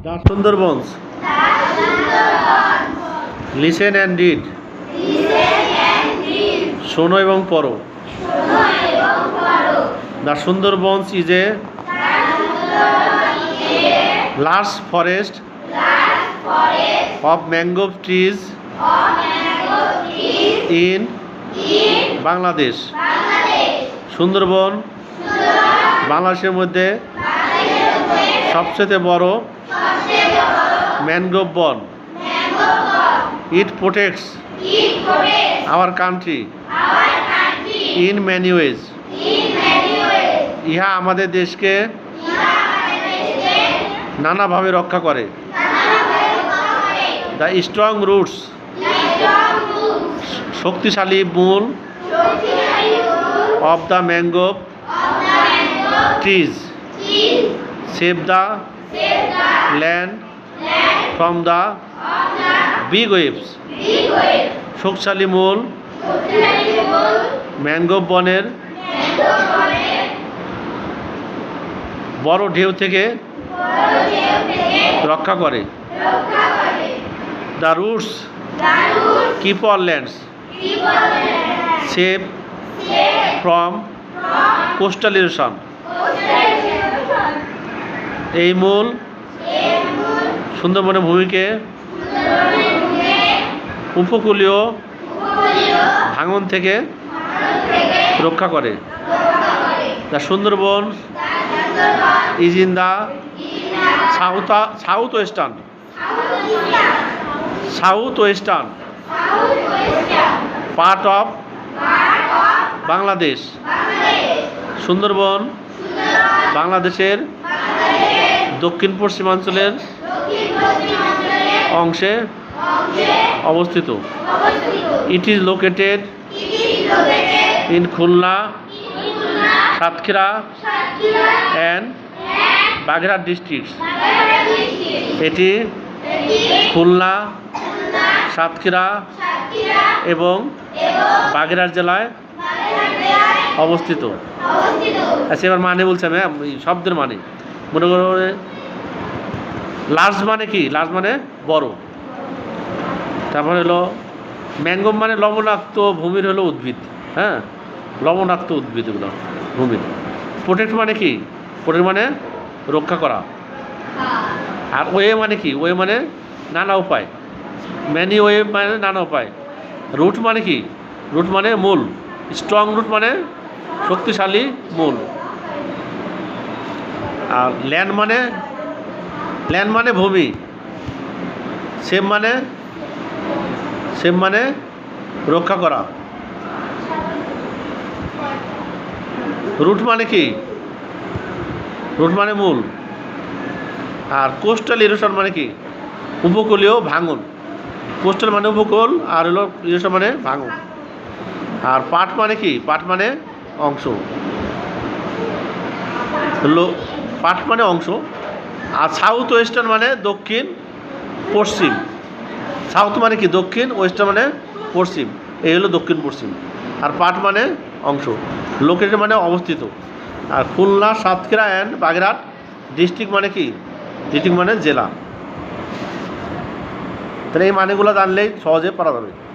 The Sundarbans. Listen and read. শোনো এবং পড়ো। The Sundarbans is a large forest of mango trees in Bangladesh. Sundarban বাংলাদেশের মধ্যে সবচেয়ে বড় ম্যানগ্রোভ বন। It protects our country in many ways. ইহা আমাদের দেশকে নানাভাবে রক্ষা করে। The strong roots, শক্তিশালী মূল of the mangrove trees save the land from the big waves. শক্তিশালী মূল ম্যানগ্রোভ বনের বড় ঢেউ থেকে রক্ষা করে। The roots keep our lands safe from coastal erosion. এই মূল সুন্দরবনের ভূমিকে উপকূলীয় ভাঙন থেকে রক্ষা করে। The Sundarban is in the southwestern part of Bangladesh. Sundarban বাংলাদেশের দক্ষিণ পশ্চিমাঞ্চলের অংশে অবস্থিত। It is located in Khulna, Satkhira and Bagerhat districts. এটি খুলনা, সাতক্ষীরা এবং বাগেরহাট জেলায় অবস্থিত। আচ্ছা, এবার মানে বলছি আমি শব্দের মানে। মনে করো লার্জ মানে কি? লার্জ মানে বড়। তারপর হলো ম্যানগ্রোভ মানে লবণাক্ত ভূমির হলো উদ্ভিদ। হ্যাঁ, লবণাক্ত উদ্ভিদ এগুলো ভূমির। প্রোটেক্ট মানে কি? প্রোটেক্ট মানে রক্ষা করা। আর ওয়ে মানে কি? ওয়ে মানে নানা উপায়। ম্যানি ওয়ে মানে নানা উপায়। রুট মানে কি? রুট মানে মূল। স্ট্রং রুট মানে শক্তিশালী মূল। আর ল্যান্ড মানে ভূমি। সেভ মানে রক্ষা করা। রুট মানে কি? রুট মানে মূল। আর কোস্টাল ইরোশন মানে কি? উপকূলীয় ভাঙন। কোস্টাল মানে উপকূল, আর হলো ইরোশন মানে ভাঙন। আর পার্ট মানে কি? পার্ট মানে অংশ। পার্ট মানে অংশ। আর সাউথ ওয়েস্টার্ন মানে দক্ষিণ পশ্চিম। সাউথ মানে কি? দক্ষিণ, ওয়েস্টার্ন মানে পশ্চিম। এই হলো দক্ষিণ পশ্চিম। আর পার্ট মানে অংশ। লোকেশন মানে অবস্থিত। আর খুলনা, সাতক্ষীরা অ্যান্ড বাগেরহাট ডিস্ট্রিক্ট মানে কি? ডিস্ট্রিক্ট মানে জেলা। তাহলে এই মানেগুলো জানলেই সহজে পারা যাবে।